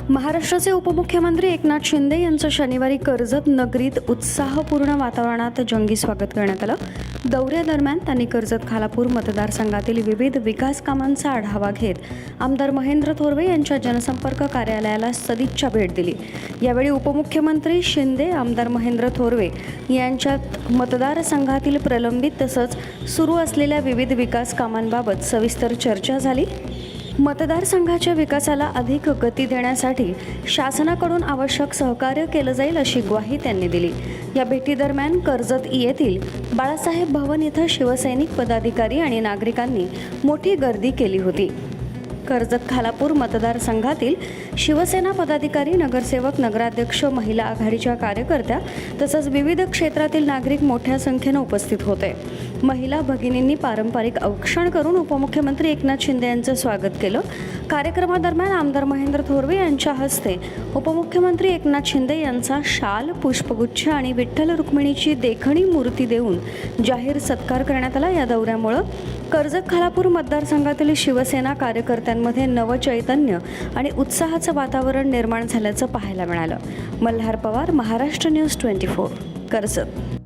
महाराष्ट्राचे उपमुख्यमंत्री एकनाथ शिंदे यांचं शनिवारी कर्जत नगरीत उत्साहपूर्ण वातावरणात जंगी स्वागत करण्यात आलं। दौऱ्यादरम्यान त्यांनी कर्जत खालापूर मतदारसंघातील विविध विकास कामांचा आढावा घेत आमदार महेंद्र थोरवे यांच्या जनसंपर्क कार्यालयाला सदिच्छा भेट दिली। यावेळी उपमुख्यमंत्री शिंदे, आमदार महेंद्र थोरवे यांच्यात मतदारसंघातील प्रलंबित तसंच सुरू असलेल्या विविध विकास कामांबाबत सविस्तर चर्चा झाली। मतदारसंघाच्या विकासाला अधिक गती देण्यासाठी शासनाकडून आवश्यक सहकार्य केलं जाईल अशी ग्वाही त्यांनी दिली। या भेटीदरम्यान कर्जत येथील बाळासाहेब भवन येथे शिवसैनिक पदाधिकारी आणि नागरिकांनी मोठी गर्दी केली होती। कर्जत खालापूर मतदारसंघातील शिवसेना पदाधिकारी, नगरसेवक, नगराध्यक्ष, महिला आघाडीच्या कार्यकर्त्या तसंच विविध क्षेत्रातील नागरिक मोठ्या संख्येने उपस्थित होते। महिला भगिनींनी पारंपरिक औक्षण करून उपमुख्यमंत्री एकनाथ शिंदे यांचं स्वागत केलं। कार्यक्रमादरम्यान आमदार महेंद्र थोरवे यांच्या हस्ते उपमुख्यमंत्री एकनाथ शिंदे यांचा शाल, पुष्पगुच्छ आणि विठ्ठल रुक्मिणीची देखणी मूर्ती देऊन जाहीर सत्कार करण्यात आला। या दौऱ्यामुळे कर्जत खालापूर मतदारसंघातील शिवसेना कार्यकर्त्यांमध्ये नवचैतन्य आणि उत्साहाचं वातावरण निर्माण झाल्याचं पाहायला मिळालं। मल्हार पवार, महाराष्ट्र न्यूज 24, कर्जत।